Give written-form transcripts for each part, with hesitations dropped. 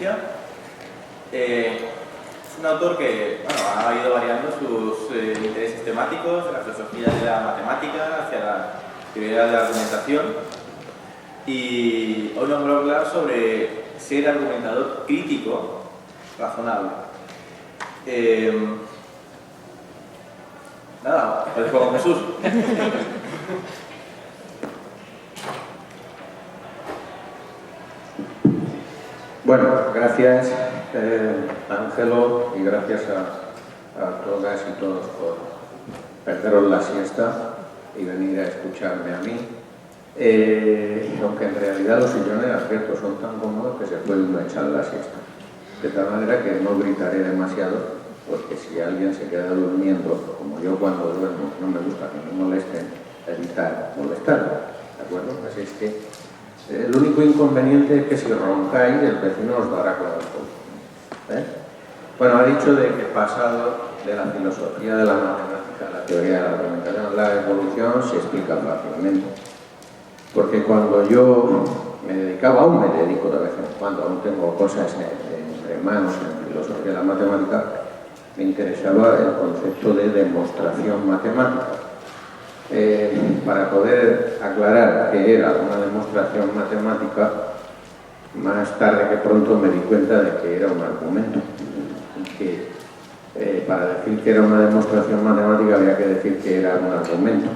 Rusia. Es un autor que ha ido variando sus intereses temáticos, de la filosofía de la matemática hacia la teoría de la argumentación. Y hoy nos voy a hablar sobre ser argumentador crítico razonable. Nada, os dejo con Jesús. Bueno, gracias Ángelo, y gracias a todas y todos por perderos la siesta y venir a escucharme a mí. Aunque en realidad los sillones abiertos son tan cómodos que se puede uno echar la siesta. De tal manera que no gritaré demasiado, porque si alguien se queda durmiendo, como yo cuando duermo, no me gusta que me molesten, evitar molestarlo, ¿de acuerdo? Así es que el único inconveniente es que si roncáis, el vecino os dará con el codo. Bueno, ha dicho de que pasado de la filosofía de la matemática a la teoría de la argumentación, la evolución se explica fácilmente. Porque cuando yo me dedicaba, aún me dedico de vez en cuando, aún tengo cosas entre manos en filosofía de la matemática, me interesaba el concepto de demostración matemática. Para poder aclarar qué era una demostración matemática, más tarde que pronto me di cuenta de que era un argumento. Que para decir que era una demostración matemática había que decir que era un argumento.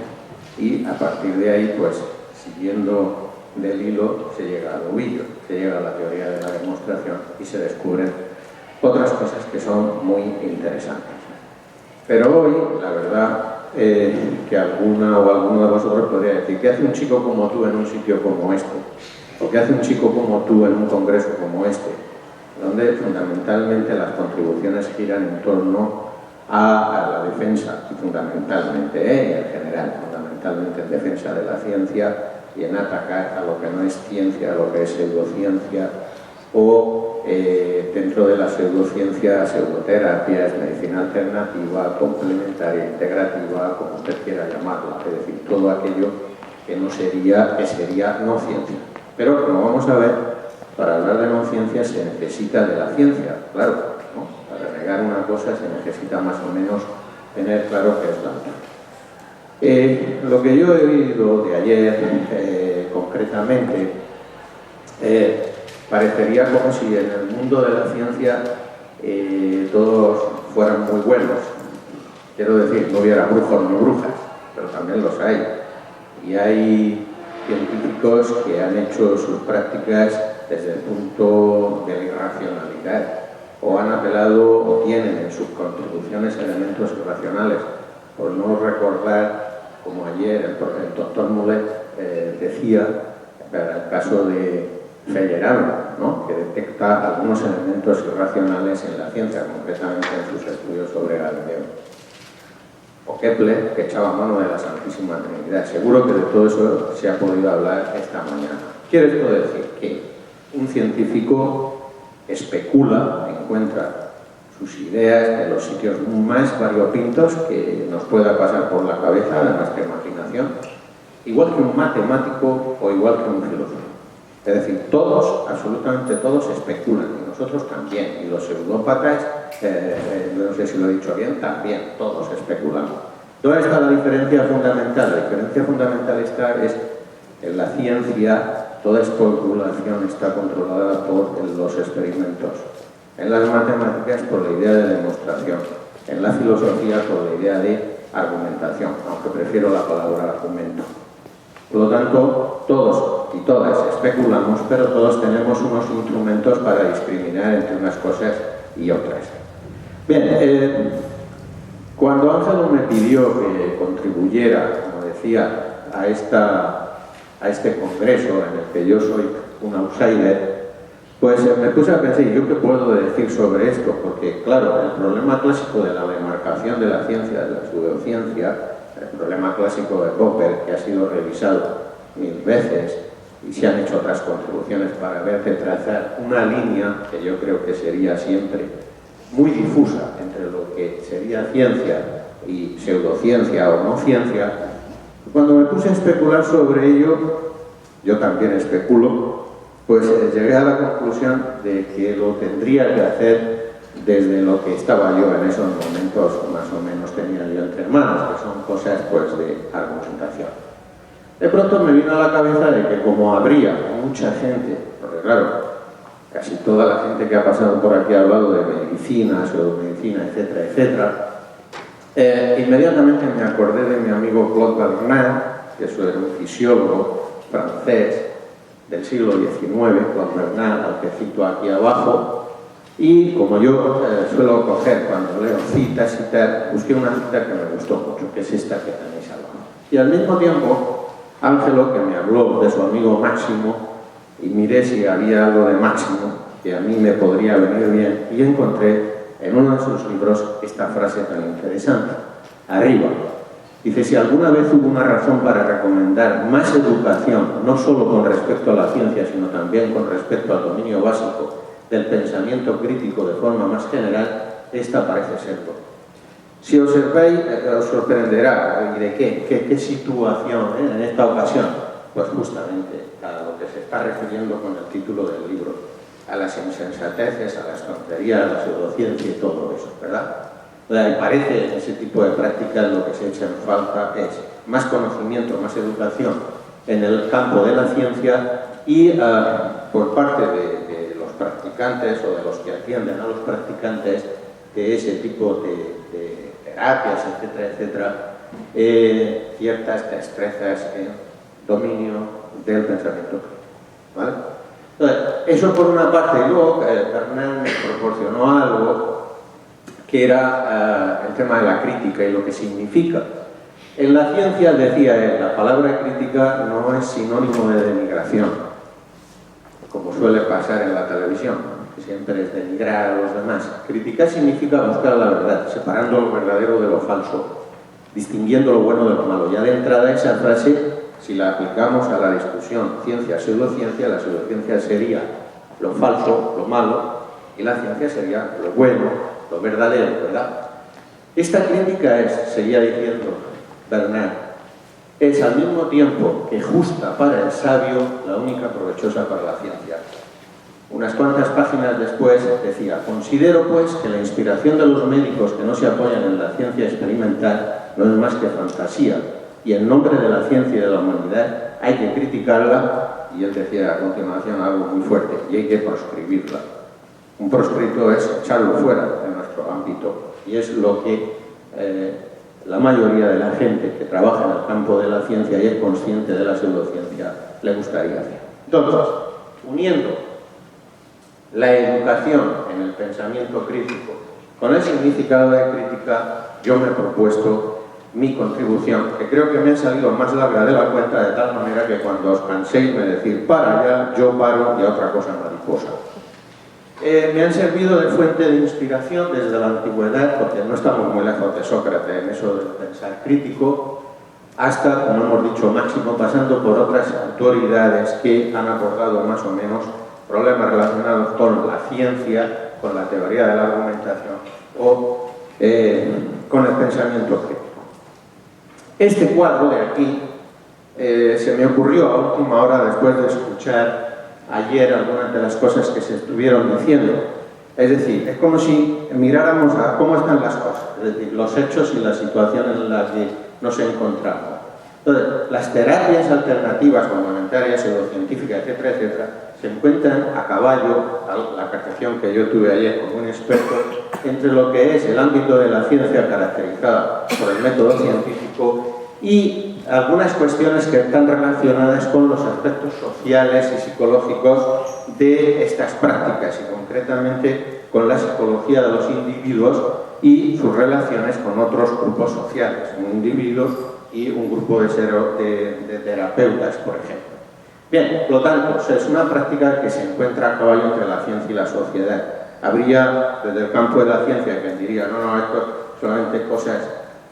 Y a partir de ahí, pues, siguiendo del hilo, se llega al ovillo, se llega a la teoría de la demostración y se descubren otras cosas que son muy interesantes. Pero hoy, la verdad, que alguna o alguno de vosotros podría decir: ¿qué hace un chico como tú en un sitio como este? ¿O qué hace un chico como tú en un congreso como este? Donde fundamentalmente las contribuciones giran en torno a la defensa, fundamentalmente, en general, fundamentalmente en defensa de la ciencia y en atacar a lo que no es ciencia, a lo que es pseudociencia, o dentro de la pseudociencia, pseudoterapias, medicina alternativa, complementaria, integrativa, como usted quiera llamarla, es decir, todo aquello que sería no ciencia. Pero, como vamos a ver, para hablar de no ciencia se necesita de la ciencia, claro, ¿no? Para negar una cosa se necesita más o menos tener claro qué es la otra. Lo que yo he oído de ayer, concretamente, parecería como si en el mundo de la ciencia todos fueran muy buenos. Quiero decir, no hubiera brujos ni brujas, pero también los hay. Y hay científicos que han hecho sus prácticas desde el punto de la irracionalidad, o han apelado o tienen en sus contribuciones elementos irracionales. Por no recordar, como ayer el doctor Mulet decía, para el caso de Feyerabend, ¿no?, que detecta algunos elementos irracionales en la ciencia, concretamente en sus estudios sobre Galileo. O Kepler, que echaba mano de la Santísima Trinidad. Seguro que de todo eso se ha podido hablar esta mañana. Quiere esto decir que un científico especula, encuentra sus ideas en los sitios más variopintos que nos pueda pasar por la cabeza de nuestra imaginación, igual que un matemático o igual que un filósofo. Es decir, todos, absolutamente todos, especulan, y nosotros también, y los pseudópatas, no sé si lo he dicho bien, también, todos especulamos. ¿Dónde está la diferencia fundamental? La diferencia fundamental es en la ciencia, toda especulación está controlada por los experimentos. En las matemáticas, por la idea de demostración. En la filosofía, por la idea de argumentación, aunque prefiero la palabra argumento. Por lo tanto, todos y todas especulamos, pero todos tenemos unos instrumentos para discriminar entre unas cosas y otras. Bien, cuando Ángelo me pidió que contribuyera, como decía, a este congreso en el que yo soy un outsider, pues me puse a pensar, ¿yo qué puedo decir sobre esto? Porque, claro, el problema clásico de la demarcación de la ciencia, de la pseudociencia, el problema clásico de Popper, que ha sido revisado 1000 veces y se han hecho otras contribuciones para ver de trazar una línea que yo creo que sería siempre muy difusa entre lo que sería ciencia y pseudociencia o no ciencia. Cuando me puse a especular sobre ello, yo también especulo, pues llegué a la conclusión de que lo tendría que hacer desde lo que estaba yo en esos momentos, más o menos tenía yo entre manos, que son cosas pues de argumentación. De pronto me vino a la cabeza de que como habría mucha gente, porque claro, casi toda la gente que ha pasado por aquí ha hablado de medicina, pseudomedicina, etcétera, etcétera, inmediatamente me acordé de mi amigo Claude Bernard, que era un fisiólogo francés del siglo XIX, Claude Bernard, al que cito aquí abajo, y como yo suelo coger cuando leo citas y tal, busqué una cita que me gustó mucho, que es esta que tenéis abajo. Y al mismo tiempo, Ángelo, que me habló de su amigo Máximo, y miré si había algo de Máximo que a mí me podría venir bien, y encontré en uno de sus libros esta frase tan interesante. Arriba, dice, si alguna vez hubo una razón para recomendar más educación, no solo con respecto a la ciencia, sino también con respecto al dominio básico del pensamiento crítico de forma más general, esta parece serlo. Si observáis, os sorprenderá, ¿y de qué situación en esta ocasión? Pues justamente a lo que se está refiriendo con el título del libro, a las insensateces, a las tonterías, a la pseudociencia y todo eso, ¿verdad? Y parece en ese tipo de prácticas lo que se echa en falta es más conocimiento, más educación en el campo de la ciencia y por parte de los practicantes o de los que atienden a los practicantes de ese tipo de terapias, etcétera, etcétera, ciertas destrezas en dominio del pensamiento crítico, ¿vale? Entonces, eso por una parte, y luego Bernard me proporcionó algo que era el tema de la crítica y lo que significa. En la ciencia, decía él, la palabra crítica no es sinónimo de denigración, como suele pasar en la televisión, que siempre es denigrar a los demás. Criticar significa buscar la verdad, separando lo verdadero de lo falso, distinguiendo lo bueno de lo malo. Ya de entrada esa frase, si la aplicamos a la discusión ciencia-pseudociencia, la pseudociencia sería lo falso, lo malo, y la ciencia sería lo bueno, lo verdadero, ¿verdad? Esta crítica es, seguía diciendo Bernard, es al mismo tiempo que justa para el sabio, la única provechosa para la ciencia. Unas cuantas páginas después decía, considero pues que la inspiración de los médicos que no se apoyan en la ciencia experimental no es más que fantasía, y en nombre de la ciencia y de la humanidad hay que criticarla, y él decía a continuación algo muy fuerte, y hay que proscribirla. Un proscrito es echarlo fuera de nuestro ámbito, y es lo que la mayoría de la gente que trabaja en el campo de la ciencia y es consciente de la pseudociencia le gustaría hacer. Entonces, uniendo la educación en el pensamiento crítico con el significado de crítica, yo me he propuesto mi contribución, que creo que me ha salido más larga de la cuenta, de tal manera que cuando os canséis me decís para allá, yo paro y a otra cosa mariposa. Me han servido de fuente de inspiración desde la antigüedad, porque no estamos muy lejos de Sócrates en eso del pensar crítico, hasta, como hemos dicho, Máximo, pasando por otras autoridades que han abordado más o menos problemas relacionados con la ciencia, con la teoría de la argumentación o con el pensamiento crítico. Este cuadro de aquí se me ocurrió a última hora después de escuchar ayer algunas de las cosas que se estuvieron diciendo. Es decir, es como si miráramos a cómo están las cosas, es decir, los hechos y la situación en la que nos encontramos. Entonces, las terapias alternativas, complementarias, pseudocientíficas, etcétera, etcétera, se encuentran a caballo, la percepción que yo tuve ayer como un experto, entre lo que es el ámbito de la ciencia caracterizada por el método científico y algunas cuestiones que están relacionadas con los aspectos sociales y psicológicos de estas prácticas y concretamente con la psicología de los individuos y sus relaciones con otros grupos sociales, un individuo y un grupo de terapeutas, por ejemplo. Bien, por lo tanto, es una práctica que se encuentra a caballo entre la ciencia y la sociedad. Habría, desde el campo de la ciencia, quien diría, no, esto solamente cosas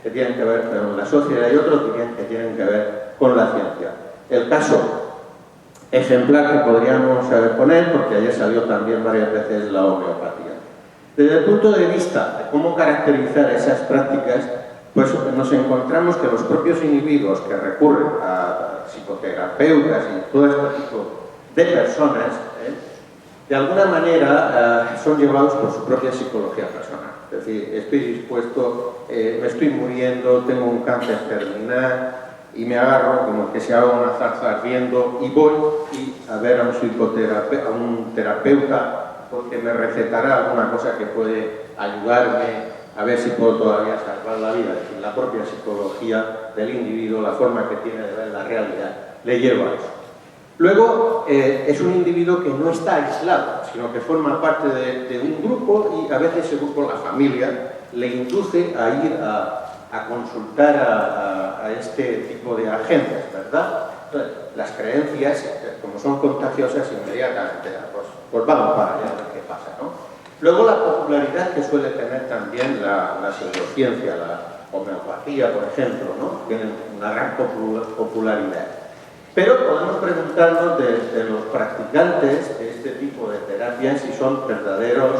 que tienen que ver con la sociedad y otros que tienen que ver con la ciencia. El caso ejemplar que podríamos poner, porque ayer salió también varias veces la homeopatía. Desde el punto de vista de cómo caracterizar esas prácticas, pues nos encontramos que los propios individuos que recurren a psicoterapeutas y todo este tipo de personas, de alguna manera son llevados por su propia psicología personal. Es decir, estoy dispuesto, me estoy muriendo, tengo un cáncer terminal y me agarro como que se haga una zarza ardiendo y voy a ver a un terapeuta porque me recetará alguna cosa que puede ayudarme a ver si puedo todavía salvar la vida. Es decir, la propia psicología del individuo, la forma que tiene de ver la realidad, le lleva a eso. Luego, es un individuo que no está aislado, sino que forma parte de un grupo y a veces ese grupo, la familia, le induce a ir a consultar a este tipo de agentes, ¿verdad? Entonces, las creencias, como son contagiosas, inmediatamente, pues vamos para allá a ver qué pasa, ¿no? Luego, la popularidad que suele tener también la pseudociencia, la homeopatía, por ejemplo, ¿no? Tienen una gran popularidad. Pero podemos preguntarnos de los practicantes de este tipo de terapias si son verdaderos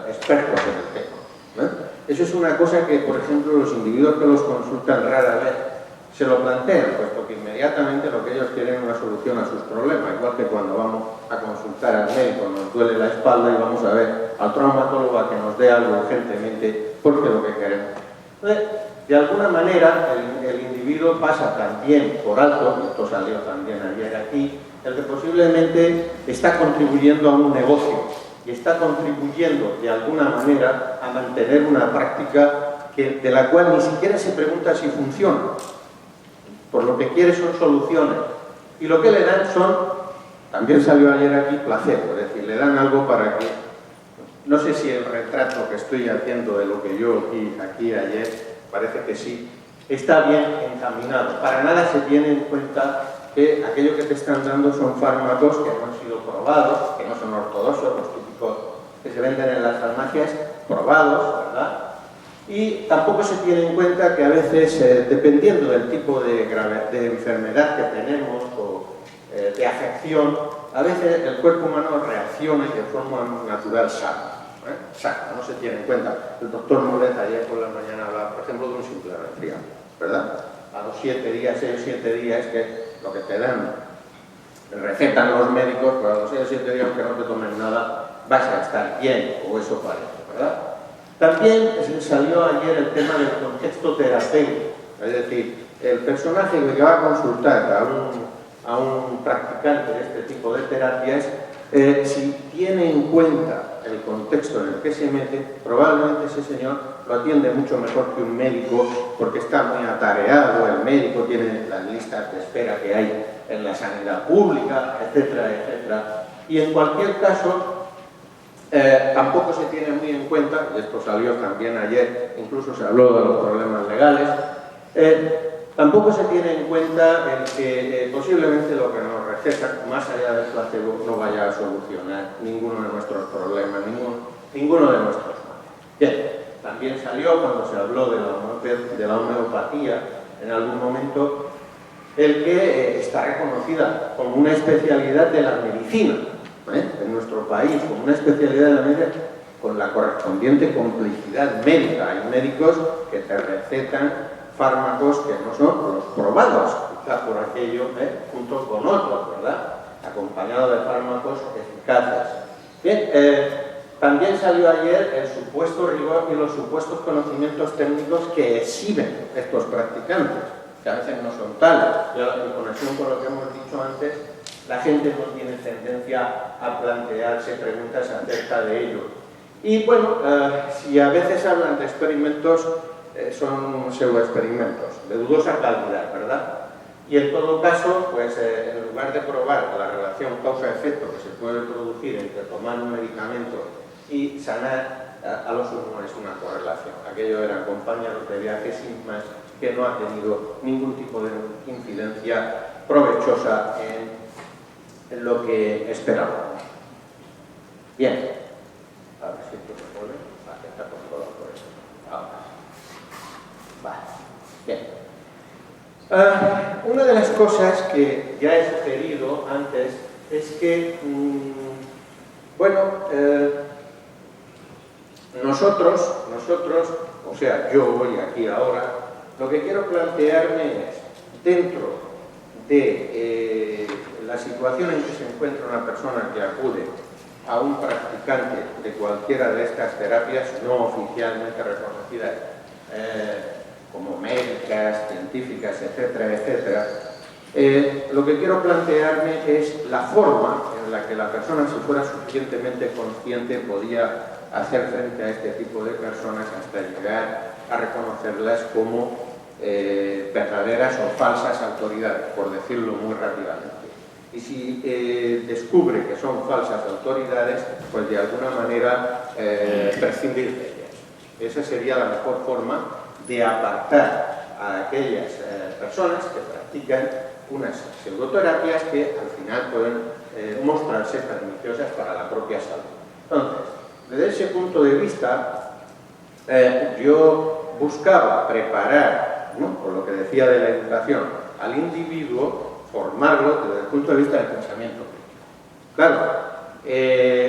expertos en el tema. Eso es una cosa que, por ejemplo, los individuos que los consultan rara vez se lo plantean, puesto que inmediatamente lo que ellos quieren es una solución a sus problemas, igual que cuando vamos a consultar al médico, nos duele la espalda y vamos a ver al traumatólogo a que nos dé algo urgentemente, porque es lo que queremos. Entonces, de alguna manera, el individuo pasa también por alto, y esto salió también ayer aquí, el que posiblemente está contribuyendo a un negocio y está contribuyendo de alguna manera a mantener una práctica de la cual ni siquiera se pregunta si funciona. Por lo que quiere son soluciones. Y lo que le dan son, también salió ayer aquí, placebo, es decir, le dan algo para que, no sé si el retrato que estoy haciendo de lo que yo vi aquí ayer, parece que sí, está bien encaminado. Para nada se tiene en cuenta que aquello que te están dando son fármacos que no han sido probados, que no son ortodoxos, los típicos que se venden en las farmacias, probados, ¿verdad? Y tampoco se tiene en cuenta que a veces, dependiendo del tipo de enfermedad que tenemos o de afección, a veces el cuerpo humano reacciona y de forma natural sana. No se tiene en cuenta. El doctor Mulet ayer por la mañana hablaba, por ejemplo, de un simple resfriado, ¿verdad? A los 7 días, 6 o 7 días, que lo que te dan, recetan los médicos, pero a los 6 o 7 días que no te tomen nada, vas a estar bien, o eso parece, ¿verdad? También salió ayer el tema del contexto terapéutico, es decir, el personaje que va a consultar a un practicante de este tipo de terapias, si tiene en cuenta el contexto en el que se mete, probablemente ese señor lo atiende mucho mejor que un médico porque está muy atareado, el médico tiene las listas de espera que hay en la sanidad pública, etcétera, etcétera. Y en cualquier caso, tampoco se tiene muy en cuenta, y esto salió también ayer, incluso se habló de los problemas legales, tampoco se tiene en cuenta el que posiblemente lo que nos receta, más allá del placebo, no vaya a solucionar ninguno de nuestros problemas, ninguno de nuestros males. Bien, también salió cuando se habló de la homeopatía, en algún momento, el que está reconocida como una especialidad de la medicina, en nuestro país, como una especialidad de la medicina, con la correspondiente complicidad médica. Hay médicos que te recetan fármacos que no son los probados, quizá por aquello, junto con otros, ¿verdad? Acompañado de fármacos eficaces. Bien, también salió ayer el supuesto rigor y los supuestos conocimientos técnicos que exhiben estos practicantes, que a veces no son tales. En conexión con lo que hemos dicho antes, la gente no tiene tendencia a plantearse preguntas acerca de ello. Y bueno, si a veces hablan de experimentos, son pseudoexperimentos, de dudosa calidad, ¿verdad? Y en todo caso, pues en lugar de probar la relación causa-efecto que se puede producir entre tomar un medicamento y sanar, a lo sumo es una correlación. Aquello eran compañeros de viaje sin más, que no ha tenido ningún tipo de incidencia provechosa en lo que esperábamos. Bien. A ver si esto se vuelve a aceptar controlado por eso. Ahora. Vale. Bien. Una de las cosas que ya he sugerido antes es que, bueno, nosotros, o sea, yo hoy aquí ahora, lo que quiero plantearme es, dentro de la situación en que se encuentra una persona que acude a un practicante de cualquiera de estas terapias no oficialmente reconocidas como médicas, científicas, etcétera, etcétera, lo que quiero plantearme es la forma en la que la persona, si fuera suficientemente consciente, podía hacer frente a este tipo de personas hasta llegar a reconocerlas como verdaderas o falsas autoridades, por decirlo muy rápidamente. Y si descubre que son falsas autoridades, pues de alguna manera prescindir de ellas. Esa sería la mejor forma de apartar a aquellas personas que practican unas pseudoterapias que al final pueden mostrarse perniciosas para la propia salud. Entonces, desde ese punto de vista, yo buscaba preparar, ¿no?, por lo que decía de la educación, al individuo, formarlo desde el punto de vista del pensamiento crítico. Claro,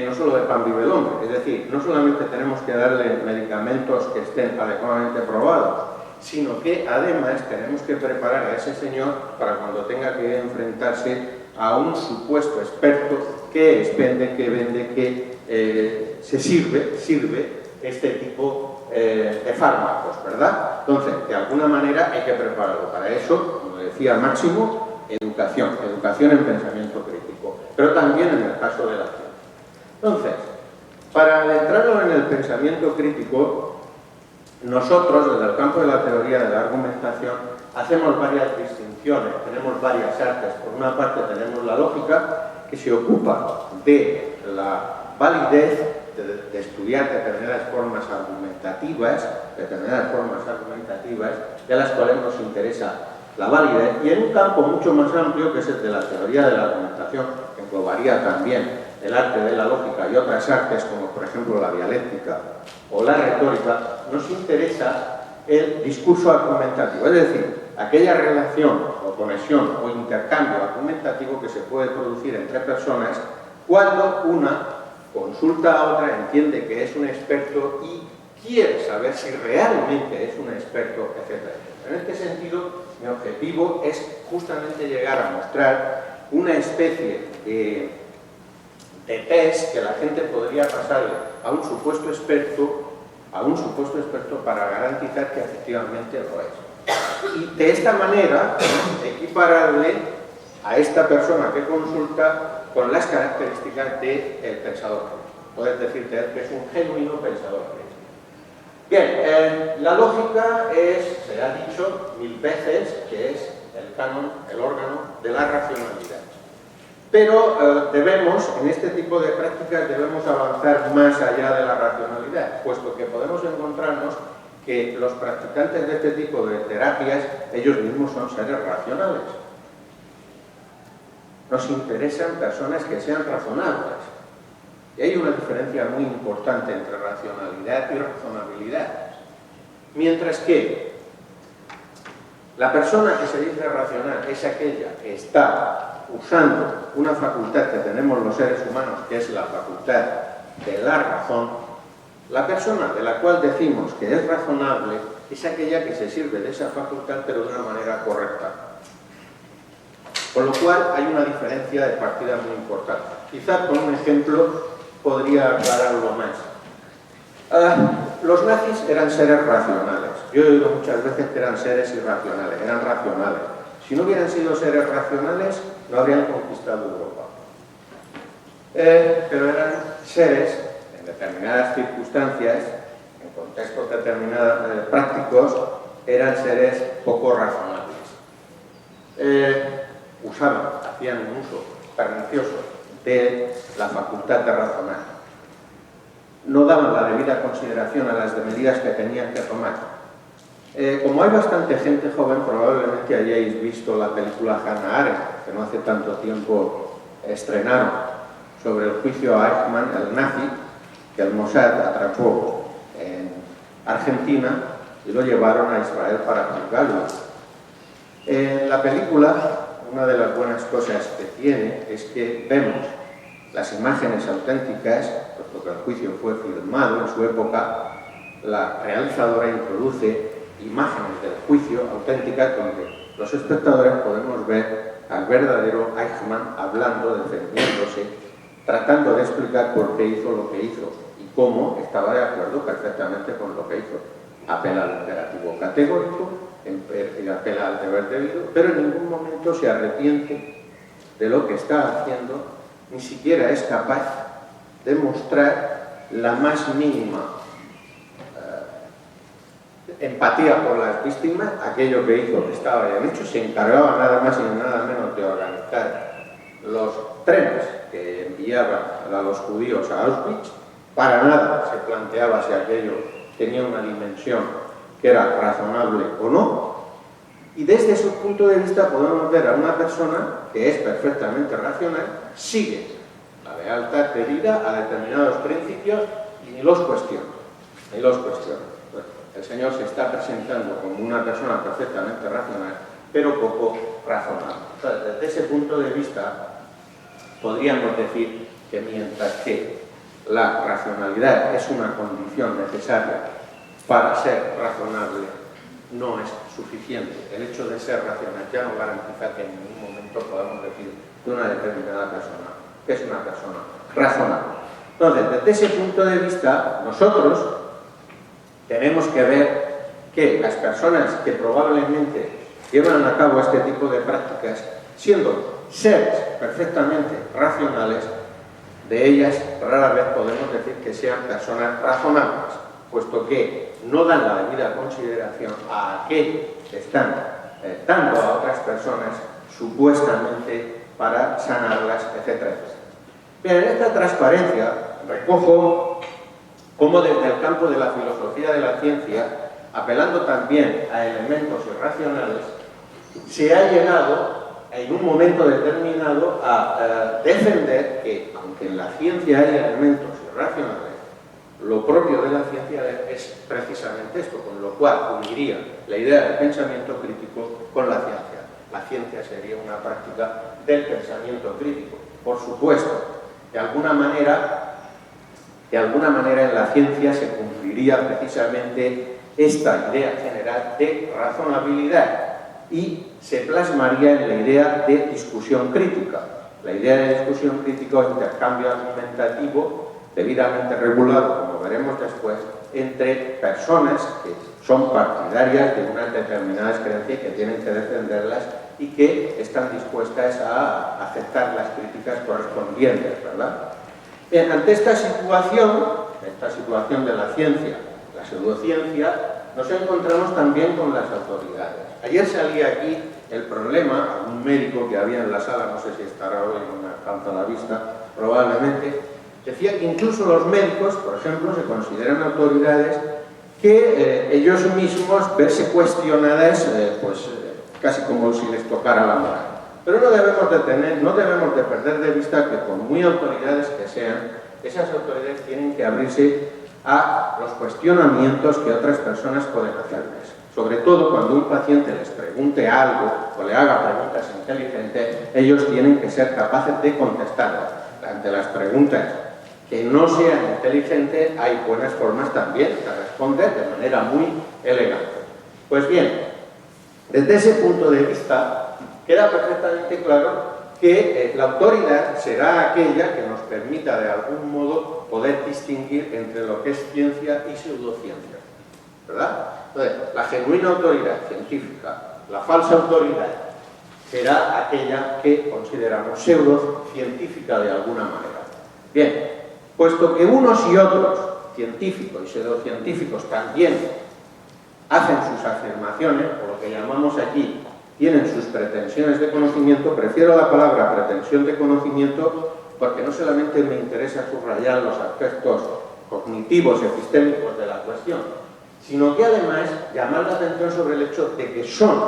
no solo de pan vive el hombre, es decir, no solamente tenemos que darle medicamentos que estén adecuadamente probados, sino que además tenemos que preparar a ese señor para cuando tenga que enfrentarse a un supuesto experto que expende, que vende, que se sirve este tipo de fármacos, ¿verdad? Entonces, de alguna manera hay que prepararlo. Para eso, como decía Máximo, educación en pensamiento crítico, pero también en el caso de la acción. Entonces, para adentrarnos en el pensamiento crítico, nosotros, desde el campo de la teoría de la argumentación, hacemos varias distinciones, tenemos varias artes. Por una parte tenemos la lógica, que se ocupa de la validez, de estudiar determinadas formas argumentativas, de las cuales nos interesa la validez, y en un campo mucho más amplio, que es el de la teoría de la argumentación, que englobaría también el arte de la lógica y otras artes, como por ejemplo la dialéctica o la retórica, nos interesa el discurso argumentativo, es decir, aquella relación o conexión o intercambio argumentativo que se puede producir entre personas cuando una consulta a otra, entiende que es un experto y quiere saber si realmente es un experto, etc. En este sentido, mi objetivo es justamente llegar a mostrar una especie de test que la gente podría pasarle a un supuesto experto para garantizar que efectivamente lo es. Y de esta manera, equipararle a esta persona que consulta con las características del pensador crítico. Puedes decirte que es un genuino pensador crítico. Bien, la lógica es, se ha dicho 1000 veces, que es el canon, el órgano de la racionalidad. Pero debemos, en este tipo de prácticas, debemos avanzar más allá de la racionalidad, puesto que podemos encontrarnos que los practicantes de este tipo de terapias, ellos mismos son seres racionales. Nos interesan personas que sean razonables. Y hay una diferencia muy importante entre racionalidad y razonabilidad. Mientras que la persona que se dice racional es aquella que está usando una facultad que tenemos los seres humanos, que es la facultad de la razón, la persona de la cual decimos que es razonable es aquella que se sirve de esa facultad pero de una manera correcta. Con lo cual hay una diferencia de partida muy importante. Quizás con un ejemplo podría aclararlo más. Los nazis eran seres racionales. Yo he oído muchas veces que eran seres irracionales, eran racionales. Si no hubieran sido seres racionales, no habrían conquistado Europa. Pero eran seres, en determinadas circunstancias, en contextos determinados prácticos, eran seres poco razonables. Hacían un uso pernicioso de la facultad de razonar. No daban la debida consideración a las medidas que tenían que tomar. Como hay bastante gente joven, probablemente hayáis visto la película Hannah Arendt, que no hace tanto tiempo estrenaron, sobre el juicio a Eichmann, el nazi, que el Mossad atrapó en Argentina y lo llevaron a Israel para juzgarlo. En la película, una de las buenas cosas que tiene es que vemos las imágenes auténticas, puesto que el juicio fue filmado en su época. La realizadora introduce imágenes del juicio auténticas donde los espectadores podemos ver al verdadero Eichmann hablando, defendiéndose, tratando de explicar por qué hizo lo que hizo y cómo estaba de acuerdo perfectamente con lo que hizo. Apela al imperativo categórico, apela al deber debido, pero en ningún momento se arrepiente de lo que está haciendo, ni siquiera es capaz de mostrar la más mínima empatía por las víctimas. Aquello que hizo estaba bien hecho, se encargaba nada más y nada menos de organizar los trenes que enviaban a los judíos a Auschwitz. Para nada se planteaba si aquello tenía una dimensión que era razonable o no, y desde ese punto de vista podemos ver a una persona que es perfectamente racional, sigue la lealtad debida a determinados principios y ni los cuestiona, ni los cuestiona. El Señor se está presentando como una persona perfectamente racional, pero poco razonable. Entonces, desde ese punto de vista, podríamos decir que mientras que la racionalidad es una condición necesaria para ser razonable, no es suficiente. El hecho de ser racional ya no garantiza que en ningún momento podamos decir de una determinada persona que es una persona razonable. Entonces, desde ese punto de vista, nosotros tenemos que ver que las personas que probablemente llevan a cabo este tipo de prácticas, siendo seres perfectamente racionales, de ellas rara vez podemos decir que sean personas razonables, puesto que no dan la debida consideración a aquello que están dando a otras personas supuestamente para sanarlas, etcétera, etcétera. Bien, en esta transparencia recojo cómo desde el campo de la filosofía de la ciencia, apelando también a elementos irracionales, se ha llegado en un momento determinado a defender que, aunque en la ciencia hay elementos irracionales, lo propio de la ciencia es precisamente esto, con lo cual uniría la idea del pensamiento crítico con la ciencia. La ciencia sería una práctica del pensamiento crítico. Por supuesto, de alguna manera en la ciencia se cumpliría precisamente esta idea general de razonabilidad y se plasmaría en la idea de discusión crítica. La idea de discusión crítica o intercambio argumentativo debidamente regulado, como veremos después, entre personas que son partidarias de unas determinadas creencias que tienen que defenderlas y que están dispuestas a aceptar las críticas correspondientes, ¿verdad? Bien, ante esta situación de la ciencia, la pseudociencia, nos encontramos también con las autoridades. Ayer salía aquí el problema, algún médico que había en la sala, no sé si estará hoy, no me alcanza la vista, probablemente, decía que incluso los médicos, por ejemplo, se consideran autoridades que ellos mismos verse cuestionadas, casi como si les tocara la moral. Pero no debemos de perder de vista que por muy autoridades que sean, esas autoridades tienen que abrirse a los cuestionamientos que otras personas pueden hacerles. Sobre todo cuando un paciente les pregunte algo o le haga preguntas inteligentes, ellos tienen que ser capaces de contestarlas. Ante las preguntas que no sean inteligentes, hay buenas formas también de responder de manera muy elegante. Pues bien, desde ese punto de vista, queda perfectamente claro que la autoridad será aquella que nos permita de algún modo poder distinguir entre lo que es ciencia y pseudociencia, ¿verdad? Entonces, la genuina autoridad científica, la falsa autoridad, será aquella que consideramos pseudocientífica de alguna manera. Bien, puesto que unos y otros, científicos y pseudocientíficos, también hacen sus afirmaciones, o lo que llamamos aquí, tienen sus pretensiones de conocimiento, prefiero la palabra pretensión de conocimiento porque no solamente me interesa subrayar los aspectos cognitivos y epistémicos de la cuestión, sino que además llamar la atención sobre el hecho de que son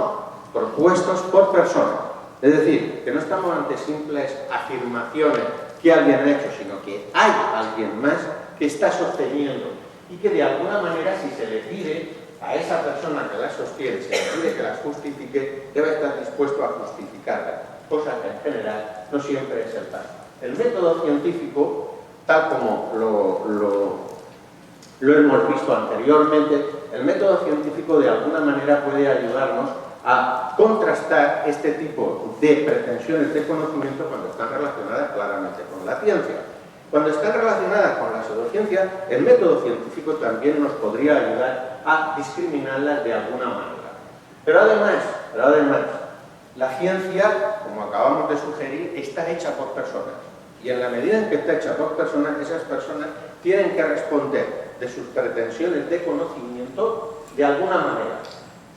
propuestos por personas. Es decir, que no estamos ante simples afirmaciones que alguien ha hecho, sino que hay alguien más que está sosteniendo y que de alguna manera, si se le pide a esa persona que las sostiene, se le pide que las justifique, debe estar dispuesto a justificarlas, cosa que en general no siempre es el caso. El método científico, tal como lo hemos visto anteriormente, el método científico de alguna manera puede ayudarnos a a contrastar este tipo de pretensiones de conocimiento cuando están relacionadas claramente con la ciencia. Cuando están relacionadas con la pseudociencia, el método científico también nos podría ayudar a discriminarlas de alguna manera. Pero además, la ciencia, como acabamos de sugerir, está hecha por personas. Y en la medida en que está hecha por personas, esas personas tienen que responder de sus pretensiones de conocimiento de alguna manera.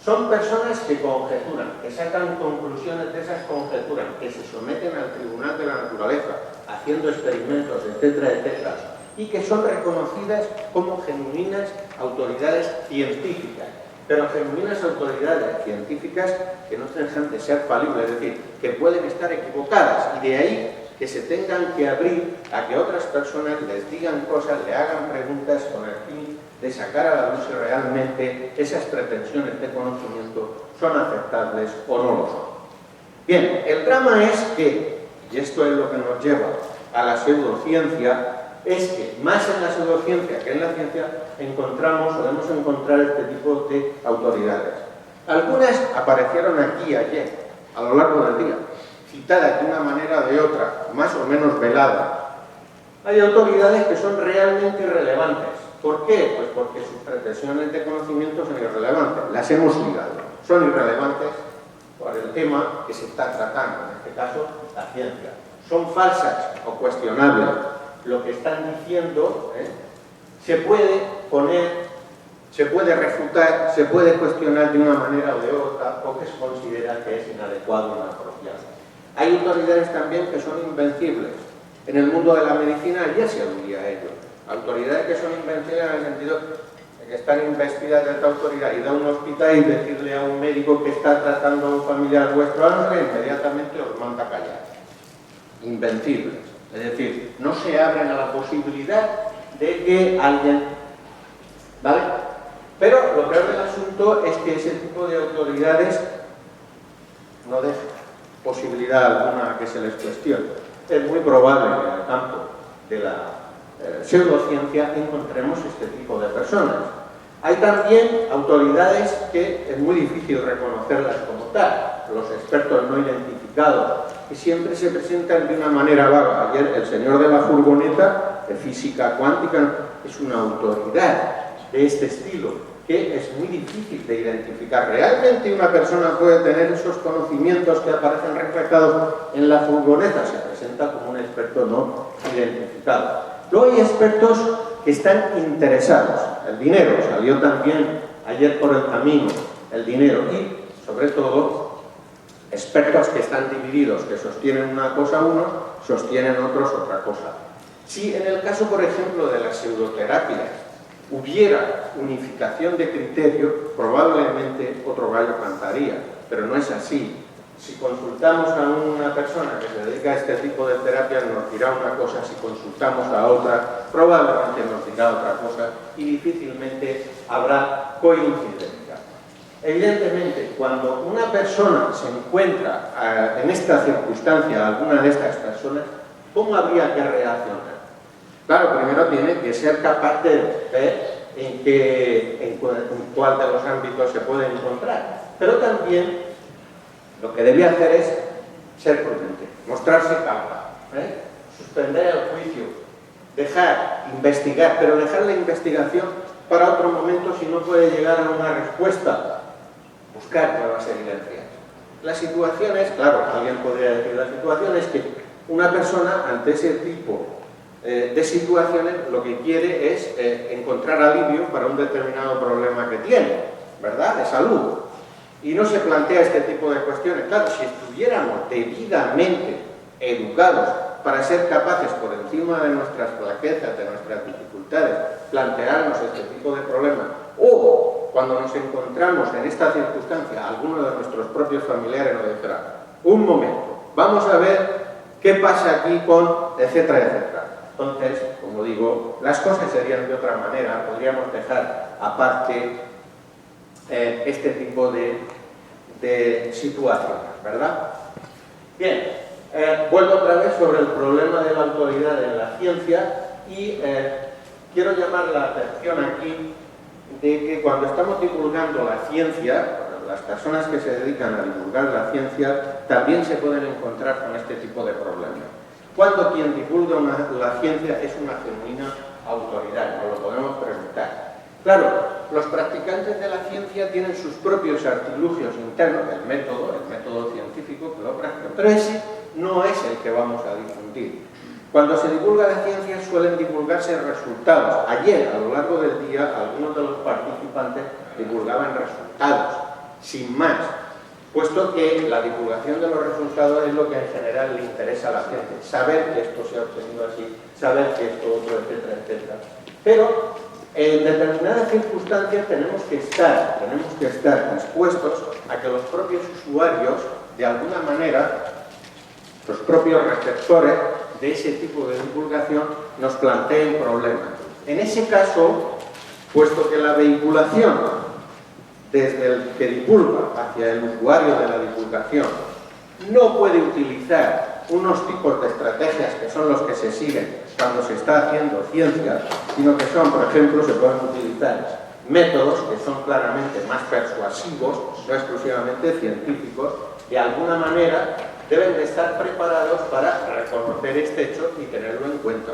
Son personas que conjeturan, que sacan conclusiones de esas conjeturas, que se someten al tribunal de la naturaleza, haciendo experimentos, etcétera, etcétera, y que son reconocidas como genuinas autoridades científicas, pero genuinas autoridades científicas que no dejan de ser falibles, es decir, que pueden estar equivocadas, y de ahí que se tengan que abrir a que otras personas les digan cosas, le hagan preguntas con el fin de sacar a la luz si realmente esas pretensiones de conocimiento son aceptables o no lo son. Bien, el drama es que, y esto es lo que nos lleva a la pseudociencia, es que más en la pseudociencia que en la ciencia podemos encontrar este tipo de autoridades. Algunas aparecieron aquí ayer, a lo largo del día, citadas de una manera o de otra, más o menos veladas. Hay autoridades que son realmente irrelevantes. ¿Por qué? Pues porque sus pretensiones de conocimiento son irrelevantes. Las hemos ligado. Son irrelevantes por el tema que se está tratando, en este caso, la ciencia. Son falsas o cuestionables. Lo que están diciendo se puede poner, se puede refutar, se puede cuestionar de una manera o de otra, o que se considera que es inadecuado o inapropiado. Hay autoridades también que son invencibles. En el mundo de la medicina ya se aludía a ello. Autoridades que son invencibles en el sentido de que están investidas de esta autoridad, ir a un hospital y decirle a un médico que está tratando a un familiar vuestro algo, inmediatamente os manda a callar. Invencibles. Es decir, no se abren a la posibilidad de que alguien... ¿Vale? Pero lo peor del asunto es que ese tipo de autoridades no dejan posibilidad alguna a que se les cuestione. Es muy probable que en el campo de la pseudociencia encontremos este tipo de personas. Hay también autoridades que es muy difícil reconocerlas como tal, los expertos no identificados, que siempre se presentan de una manera vaga. Ayer el señor de la furgoneta de física cuántica es una autoridad de este estilo, que es muy difícil de identificar. Realmente una persona puede tener esos conocimientos que aparecen reflejados en la furgoneta, se presenta como un experto no identificado. Luego hay expertos que están interesados. El dinero salió también ayer por el camino, el dinero, y sobre todo expertos que están divididos, que sostienen una cosa unos, sostienen otros otra cosa. Si en el caso, por ejemplo, de las pseudoterapias hubiera unificación de criterio, probablemente otro gallo cantaría, pero no es así. Si consultamos a una persona que se dedica a este tipo de terapias, nos dirá una cosa, si consultamos a otra, probablemente nos dirá otra cosa y difícilmente habrá coincidencia. Evidentemente, cuando una persona se encuentra en esta circunstancia, alguna de estas personas, ¿cómo habría que reaccionar? Claro, primero tiene que ser capaz de ver en cuál de los ámbitos se puede encontrar, pero también lo que debe hacer es ser prudente, mostrarse cauta, suspender el juicio, dejar investigar, pero dejar la investigación para otro momento si no puede llegar a una respuesta, buscar nuevas evidencias. La situación es, claro, alguien podría decir, la situación es que una persona ante ese tipo de situaciones lo que quiere es encontrar alivio para un determinado problema que tiene, ¿verdad?, de salud. Y no se plantea este tipo de cuestiones. Claro, si estuviéramos debidamente educados para ser capaces, por encima de nuestras flaquezas, de nuestras dificultades, plantearnos este tipo de problemas, o cuando nos encontramos en esta circunstancia, alguno de nuestros propios familiares nos dirá, un momento, vamos a ver qué pasa aquí con etcétera, etcétera. Entonces, como digo, las cosas serían de otra manera, podríamos dejar aparte este tipo de situaciones, ¿verdad? Bien, vuelvo otra vez sobre el problema de la autoridad en la ciencia y quiero llamar la atención aquí de que cuando estamos divulgando la ciencia, por las personas que se dedican a divulgar la ciencia también se pueden encontrar con este tipo de problemas. Cuando quien divulga la ciencia es una genuina autoridad, nos lo podemos preguntar. Claro, los practicantes de la ciencia tienen sus propios artilugios internos, el método científico que lo practican, pero ese no es el que vamos a difundir. Cuando se divulga la ciencia suelen divulgarse resultados. Ayer, a lo largo del día, algunos de los participantes divulgaban resultados, sin más, puesto que la divulgación de los resultados es lo que en general le interesa a la gente, saber que esto se ha obtenido así, saber que esto otro, etcétera, etcétera. Pero en determinadas circunstancias tenemos que estar dispuestos a que los propios usuarios, de alguna manera, los propios receptores de ese tipo de divulgación, nos planteen problemas. En ese caso, puesto que la vehiculación desde el que divulga hacia el usuario de la divulgación no puede utilizar unos tipos de estrategias que son los que se siguen cuando se está haciendo ciencia, sino que son, por ejemplo, se pueden utilizar métodos que son claramente más persuasivos, no exclusivamente científicos, de alguna manera deben de estar preparados para reconocer este hecho y tenerlo en cuenta.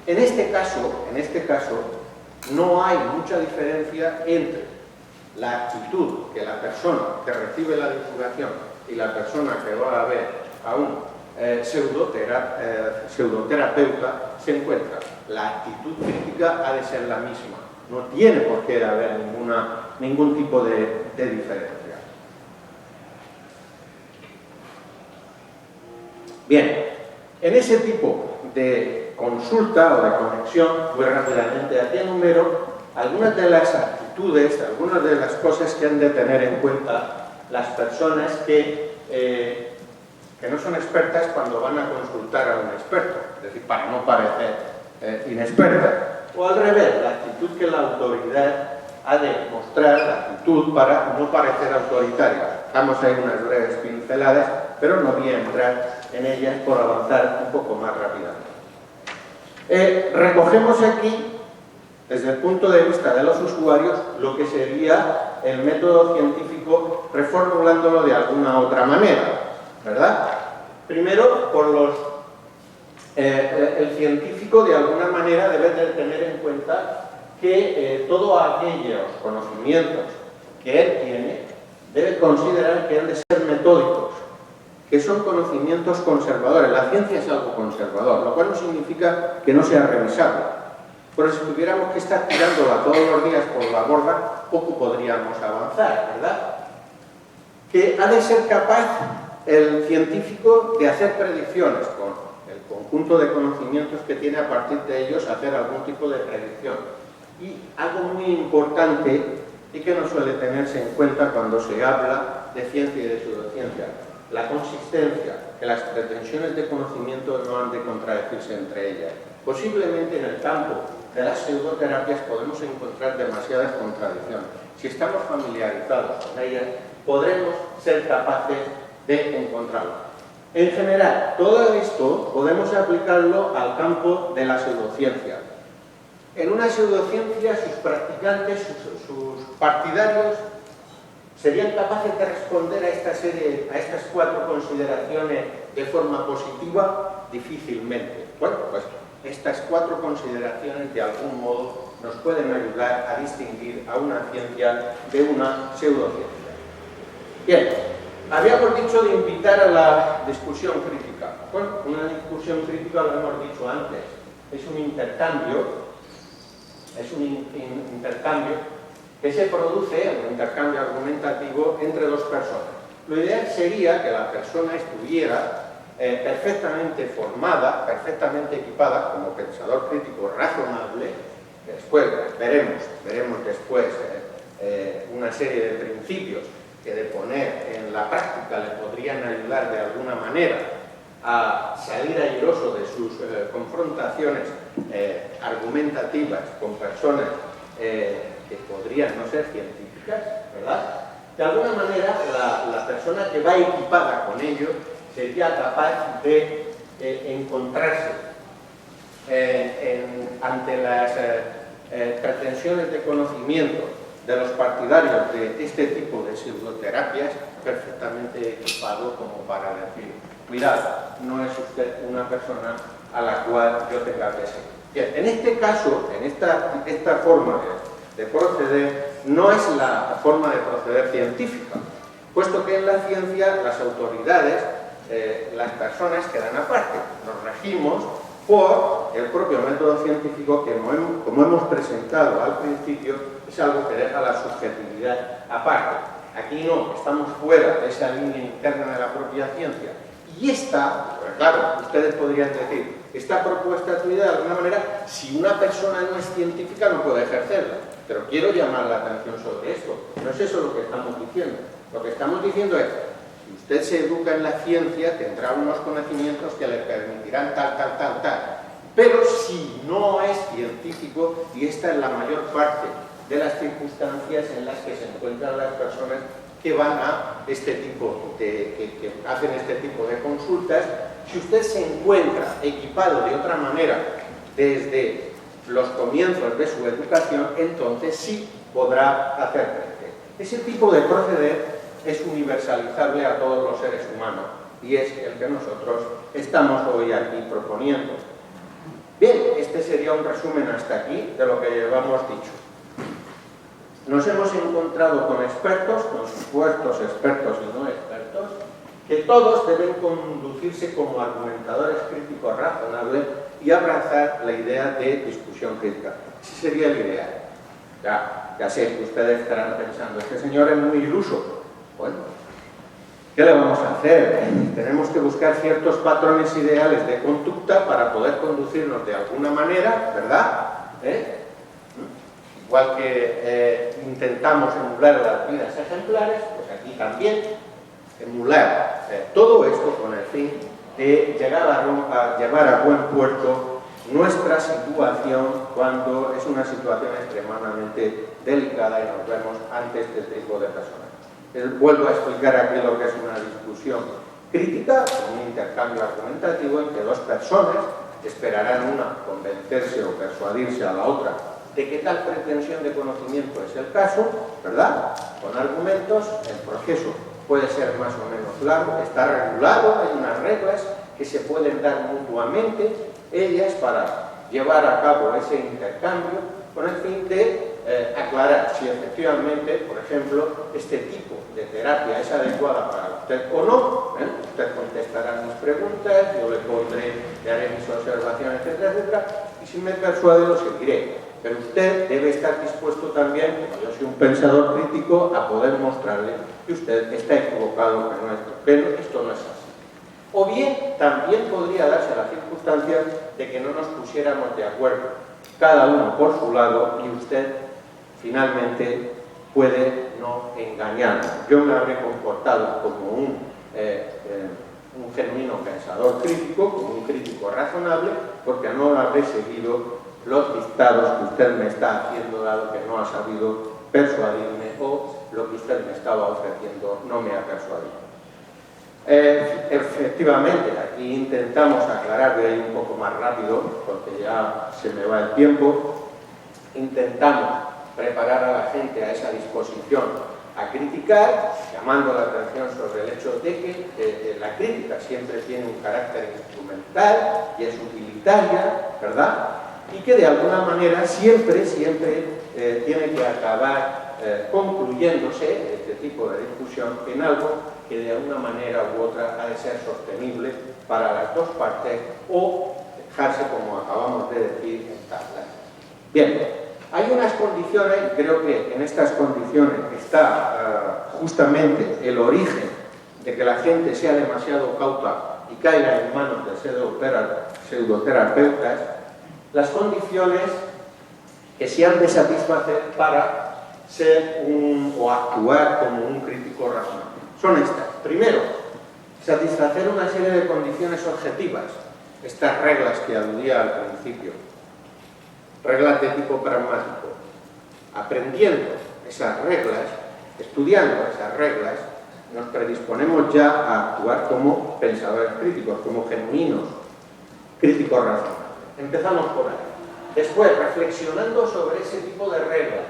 En este caso, no hay mucha diferencia entre la actitud que la persona que recibe la divulgación y la persona que va a ver a un pseudoterapeuta se encuentra. La actitud crítica ha de ser la misma. No tiene por qué haber ningún tipo de diferencia. Bien, en ese tipo de consulta o de conexión, muy rápidamente aquí enumero algunas de las actitudes, algunas de las cosas que han de tener en cuenta las personas que no son expertas cuando van a consultar a un experto, es decir, para no parecer inexperta. O al revés, la actitud que la autoridad ha de mostrar, la actitud para no parecer autoritaria. Damos ahí unas breves pinceladas, pero no voy a entrar en ellas por avanzar un poco más rápidamente. Recogemos aquí, desde el punto de vista de los usuarios, lo que sería el método científico reformulándolo de alguna otra manera, ¿verdad? Primero, el científico de alguna manera debe de tener en cuenta que todos aquellos conocimientos que él tiene debe considerar que han de ser metódicos, que son conocimientos conservadores. La ciencia es algo conservador, lo cual no significa que no sea revisable. Pero si tuviéramos que estar tirándola todos los días por la borda, poco podríamos avanzar, ¿verdad? Que ha de ser capaz el científico de hacer predicciones con el conjunto de conocimientos que tiene, a partir de ellos hacer algún tipo de predicción. Y algo muy importante y que no suele tenerse en cuenta cuando se habla de ciencia y de pseudociencia: la consistencia, que las pretensiones de conocimiento no han de contradecirse entre ellas. Posiblemente en el campo de las pseudoterapias podemos encontrar demasiadas contradicciones. Si estamos familiarizados con ellas, podremos ser capaces de encontrarlo. En general, todo esto podemos aplicarlo al campo de la pseudociencia. En una pseudociencia, sus practicantes, sus partidarios, ¿serían capaces de responder a estas cuatro consideraciones de forma positiva? Difícilmente. Bueno, pues estas cuatro consideraciones de algún modo nos pueden ayudar a distinguir a una ciencia de una pseudociencia. Bien, habíamos dicho de invitar a la discusión crítica. Bueno, una discusión crítica, lo hemos dicho antes, es un intercambio que se produce, un intercambio argumentativo entre dos personas. Lo ideal sería que la persona estuviera perfectamente formada, perfectamente equipada como pensador crítico razonable. Después veremos después una serie de principios que de poner en la práctica le podrían ayudar de alguna manera a salir airoso de sus confrontaciones argumentativas con personas que podrían no ser científicas, ¿verdad? De alguna manera, la persona que va equipada con ello sería capaz de encontrarse ante las pretensiones de conocimiento de los partidarios de este tipo de pseudoterapias perfectamente equipado como para decir, mirad, no es usted una persona a la cual yo tenga que seguir. Bien, en este caso, en esta forma de proceder, no es la forma de proceder científica, puesto que en la ciencia las autoridades, las personas quedan aparte. Nos regimos por el propio método científico que, como hemos presentado al principio, es algo que deja la subjetividad aparte. Aquí no, estamos fuera de esa línea interna de la propia ciencia. Y esta, pues claro, ustedes podrían decir, esta propuesta tuya de alguna manera, si una persona no es científica no puede ejercerla. Pero quiero llamar la atención sobre esto. No es eso lo que estamos diciendo. Lo que estamos diciendo es, si usted se educa en la ciencia, tendrá unos conocimientos que le permitirán tal. Pero si no es científico, y esta es la mayor parte de las circunstancias en las que se encuentran las personas que van a este tipo que hacen este tipo de consultas, si usted se encuentra equipado de otra manera desde los comienzos de su educación, entonces sí podrá hacer frente. Ese tipo de proceder es universalizable a todos los seres humanos y es el que nosotros estamos hoy aquí proponiendo. Bien, este sería un resumen hasta aquí de lo que llevamos dicho. Nos hemos encontrado con expertos, con supuestos expertos y no expertos, que todos deben conducirse como argumentadores críticos razonables y abrazar la idea de discusión crítica. Ese sería el ideal. Ya sé que ustedes estarán pensando, este señor es muy iluso. Bueno, ¿qué le vamos a hacer? Tenemos que buscar ciertos patrones ideales de conducta para poder conducirnos de alguna manera, ¿verdad? Igual que intentamos emular las vidas ejemplares, pues aquí también emular todo esto con el fin de llegar a llevar a buen puerto nuestra situación cuando es una situación extremadamente delicada y nos vemos ante este tipo de personas. Vuelvo a explicar aquí lo que es una discusión crítica, un intercambio argumentativo en que dos personas esperarán una convencerse o persuadirse a la otra de que tal pretensión de conocimiento es el caso, ¿verdad? Con argumentos, el proceso puede ser más o menos largo, está regulado, hay unas reglas que se pueden dar mutuamente, ellas para llevar a cabo ese intercambio con el fin de aclarar si efectivamente, por ejemplo, este tipo de terapia es adecuada para usted o no. Usted contestará mis preguntas, yo le haré mis observaciones, etcétera, y si me persuade lo seguiré. Pero usted debe estar dispuesto también, como yo soy un pensador crítico, a poder mostrarle que usted está equivocado, pero esto no es así. O bien, también podría darse la circunstancia de que no nos pusiéramos de acuerdo, cada uno por su lado, y usted finalmente puede no engañarme. Yo me habré comportado como un genuino pensador crítico, como un crítico razonable, porque no habré seguido los dictados que usted me está haciendo, dado que no ha sabido persuadirme o lo que usted me estaba ofreciendo no me ha persuadido. Efectivamente, aquí intentamos aclarar, voy a ir un poco más rápido porque ya se me va el tiempo, intentamos preparar a la gente a esa disposición a criticar, llamando la atención sobre el hecho de que la crítica siempre tiene un carácter instrumental y es utilitaria, ¿verdad? Y que de alguna manera siempre tiene que acabar concluyéndose este tipo de discusión en algo que de alguna manera u otra ha de ser sostenible para las dos partes o dejarse, como acabamos de decir, en tablas. Bien, hay unas condiciones, y creo que en estas condiciones está justamente el origen de que la gente sea demasiado cauta y caiga en manos de pseudoterapeutas, las condiciones que se han de satisfacer para ser o actuar como un crítico razonable. Son estas. Primero, satisfacer una serie de condiciones objetivas, estas reglas que aludía al principio, reglas de tipo pragmático. Aprendiendo esas reglas, estudiando esas reglas, nos predisponemos ya a actuar como pensadores críticos, como genuinos críticos razonables. Empezamos por ahí. Después, reflexionando sobre ese tipo de reglas,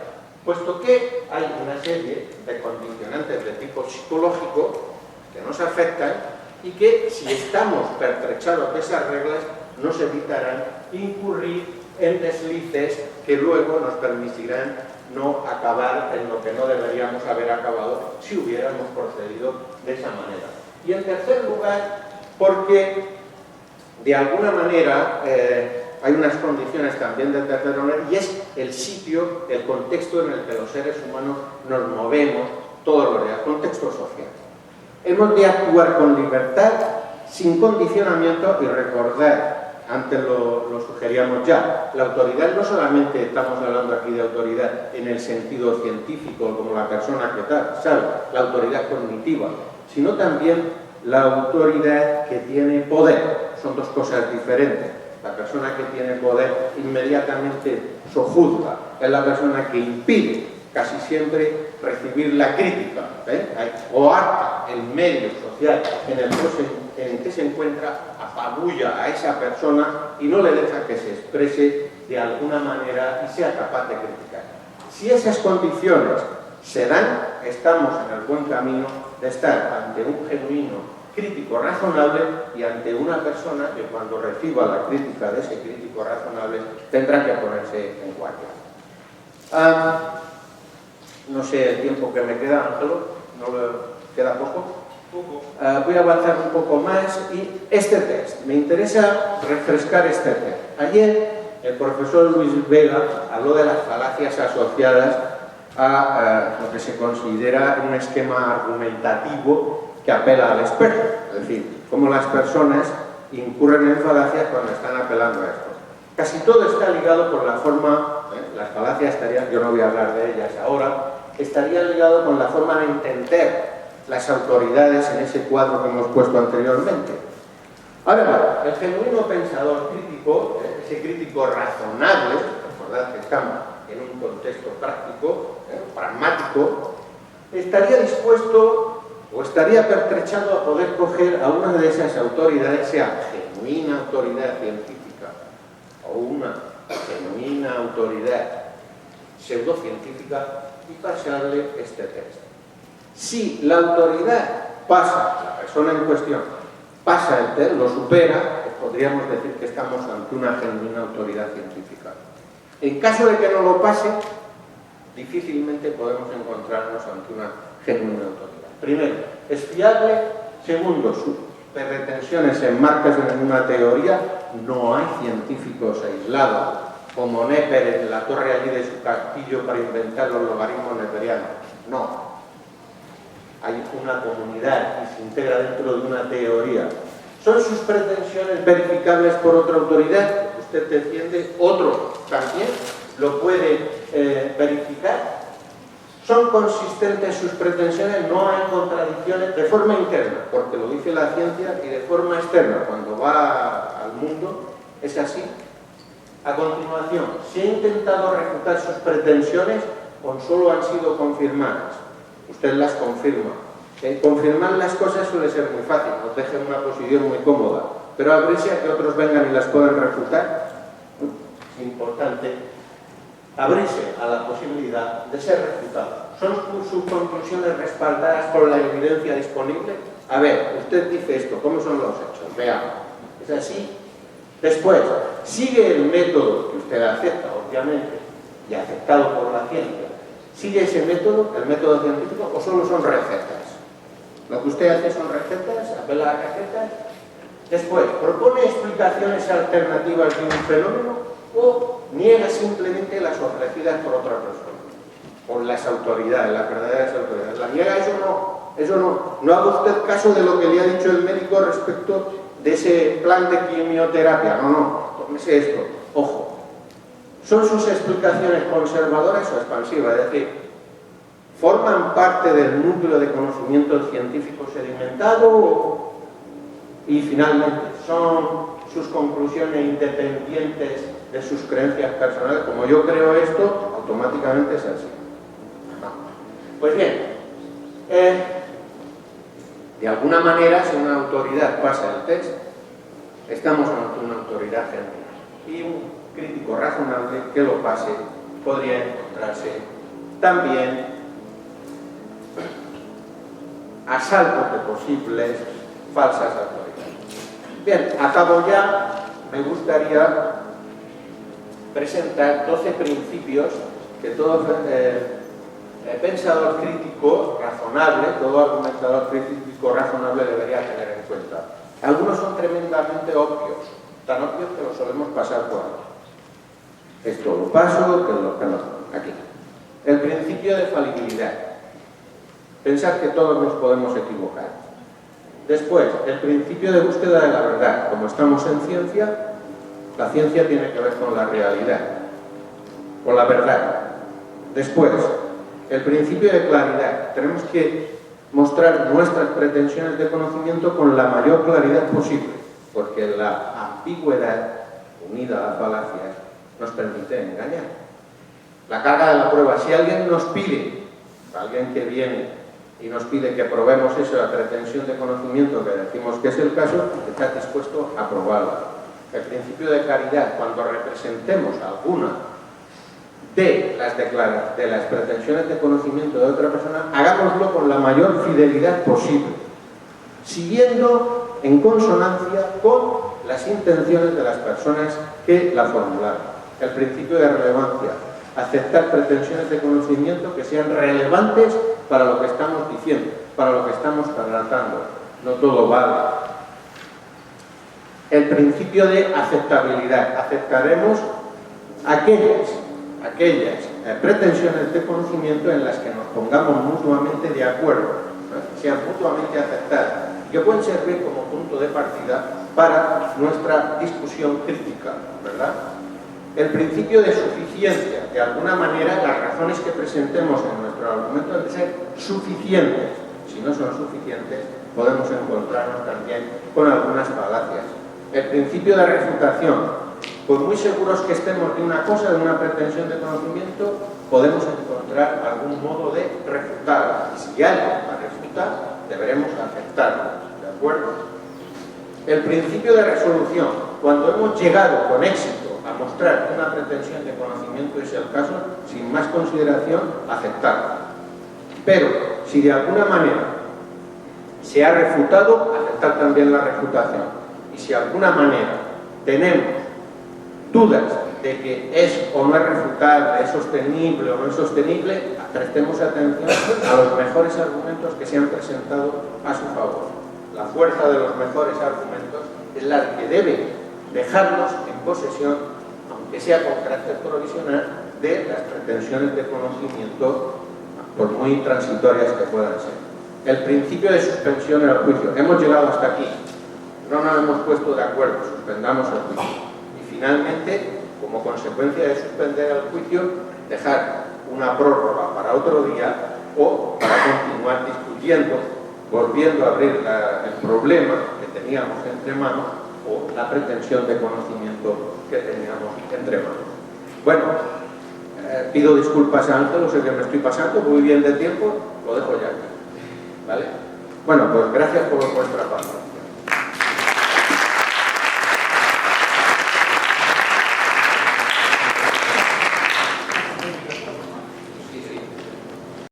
puesto que hay una serie de condicionantes de tipo psicológico que nos afectan y que, si estamos pertrechados de esas reglas, nos evitarán incurrir en deslices que luego nos permitirán no acabar en lo que no deberíamos haber acabado si hubiéramos procedido de esa manera. Y en tercer lugar, porque de alguna manera hay unas condiciones también de tercer orden, y es el sitio, el contexto en el que los seres humanos nos movemos todos los días, contexto social. Hemos de actuar con libertad, sin condicionamiento, y recordar, antes lo sugeríamos ya, la autoridad no solamente estamos hablando aquí de autoridad en el sentido científico, como la persona que tal, sabe, la autoridad cognitiva, sino también la autoridad que tiene poder. Son dos cosas diferentes. La persona que tiene poder inmediatamente sojuzga, es la persona que impide casi siempre recibir la crítica, o harta el medio social en el que se encuentra, apabulla a esa persona y no le deja que se exprese de alguna manera y sea capaz de criticar. Si esas condiciones se dan, estamos en el buen camino de estar ante un genuino crítico razonable y ante una persona que, cuando reciba la crítica de ese crítico razonable, tendrá que ponerse en guardia. No sé el tiempo que me queda, Ángelo, ¿no le queda poco? Voy a avanzar un poco más. Y este test, me interesa refrescar este test. Ayer el profesor Luis Vega habló de las falacias asociadas a lo que se considera un esquema argumentativo que apela al experto, es decir, cómo las personas incurren en falacias cuando están apelando a esto. Casi todo está ligado con la forma, las falacias estarían, yo no voy a hablar de ellas ahora, estaría ligado con la forma de entender las autoridades en ese cuadro que hemos puesto anteriormente. Ahora, el genuino pensador crítico, ese crítico razonable, recordad que estamos en un contexto práctico, pragmático, estaría dispuesto o estaría pertrechado a poder coger a una de esas autoridades, sea genuina autoridad científica o una genuina autoridad pseudocientífica, y pasarle este test. Si la autoridad pasa, la persona en cuestión, pasa el test, lo supera, podríamos decir que estamos ante una genuina autoridad científica. En caso de que no lo pase, difícilmente podemos encontrarnos ante una genuina autoridad. Primero, es fiable. Segundo, sus pretensiones se enmarcan en una teoría. No hay científicos aislados como Neper en la torre allí de su castillo para inventar los logaritmos neperianos. No. Hay una comunidad y se integra dentro de una teoría. ¿Son sus pretensiones verificables por otra autoridad? Usted defiende, otro también lo puede verificar. ¿Son consistentes sus pretensiones? No hay contradicciones de forma interna, porque lo dice la ciencia, y de forma externa, cuando va al mundo, es así. A continuación, ¿se ha intentado refutar sus pretensiones o solo han sido confirmadas? Usted las confirma. Confirmar las cosas suele ser muy fácil, nos deja en una posición muy cómoda, pero abrirse a que otros vengan y las puedan refutar, es importante abrirse a la posibilidad de ser refutado. ¿Son sus conclusiones respaldadas por la evidencia disponible? A ver, usted dice esto, ¿cómo son los hechos? Veamos. ¿Es así? Después, ¿sigue el método que usted acepta, obviamente, y aceptado por la ciencia? ¿Sigue ese método, el método científico, o solo son recetas? Lo que usted hace son recetas, apela a recetas. Después, ¿propone explicaciones alternativas de un fenómeno o niega simplemente las ofrecidas por otra persona? Por las autoridades, las verdaderas autoridades. ¿La niega? Eso no. Eso no. No haga usted caso de lo que le ha dicho el médico respecto de ese plan de quimioterapia. No. Tómese esto. Ojo. ¿Son sus explicaciones conservadoras o expansivas? Es decir, ¿forman parte del núcleo de conocimiento científico sedimentado? Y finalmente, ¿son sus conclusiones independientes de sus creencias personales? Como yo creo esto, automáticamente es así. Pues bien, de alguna manera, si una autoridad pasa el test, estamos ante una autoridad genuina. Y un crítico razonable que lo pase podría encontrarse también a salvo de posibles falsas autoridades. Bien, acabo ya. Me gustaría presentar 12 principios que todo pensador crítico razonable, todo argumentador crítico razonable debería tener en cuenta. Algunos son tremendamente obvios, tan obvios que los solemos pasar por alto. Esto lo paso, que no. Aquí. El principio de falibilidad. Pensar que todos nos podemos equivocar. Después, el principio de búsqueda de la verdad. Como estamos en ciencia, la ciencia tiene que ver con la realidad, con la verdad. Después, el principio de claridad. Tenemos que mostrar nuestras pretensiones de conocimiento con la mayor claridad posible, porque la ambigüedad, unida a la falacia, nos permite engañar. La carga de la prueba. Si alguien nos pide, alguien que viene y nos pide que probemos esa pretensión de conocimiento que decimos que es el caso, está dispuesto a probarla. El principio de caridad, cuando representemos alguna de las pretensiones de conocimiento de otra persona, hagámoslo con la mayor fidelidad posible, siguiendo en consonancia con las intenciones de las personas que la formularon. El principio de relevancia, aceptar pretensiones de conocimiento que sean relevantes para lo que estamos diciendo, para lo que estamos tratando. No todo vale. El principio de aceptabilidad. Aceptaremos aquellas pretensiones de conocimiento en las que nos pongamos mutuamente de acuerdo, que sean mutuamente aceptadas, que pueden servir como punto de partida para nuestra discusión crítica, ¿verdad? El principio de suficiencia. De alguna manera, las razones que presentemos en nuestro argumento deben ser suficientes. Si no son suficientes, podemos encontrarnos también con algunas falacias. El principio de refutación. Por muy seguros que estemos de una cosa, de una pretensión de conocimiento, podemos encontrar algún modo de refutarla. Y si alguien la refuta, deberemos aceptarla. ¿De acuerdo? El principio de resolución. Cuando hemos llegado con éxito a mostrar que una pretensión de conocimiento es el caso, sin más consideración, aceptarla. Pero, si de alguna manera se ha refutado, aceptar también la refutación. Y si de alguna manera tenemos dudas de que es o no es refutable, es sostenible o no es sostenible, prestemos atención a los mejores argumentos que se han presentado a su favor. La fuerza de los mejores argumentos es la que debe dejarnos en posesión, aunque sea con carácter provisional, de las pretensiones de conocimiento, por muy transitorias que puedan ser. El principio de suspensión en el juicio. Hemos llegado hasta aquí. No nos hemos puesto de acuerdo, suspendamos el juicio. Y finalmente, como consecuencia de suspender el juicio, dejar una prórroga para otro día o para continuar discutiendo, volviendo a abrir el problema que teníamos entre manos o la pretensión de conocimiento que teníamos entre manos. Bueno, pido disculpas a Ángel, sé que me estoy pasando muy bien de tiempo, lo dejo ya aquí. ¿Vale? Bueno, pues gracias por vuestra parte.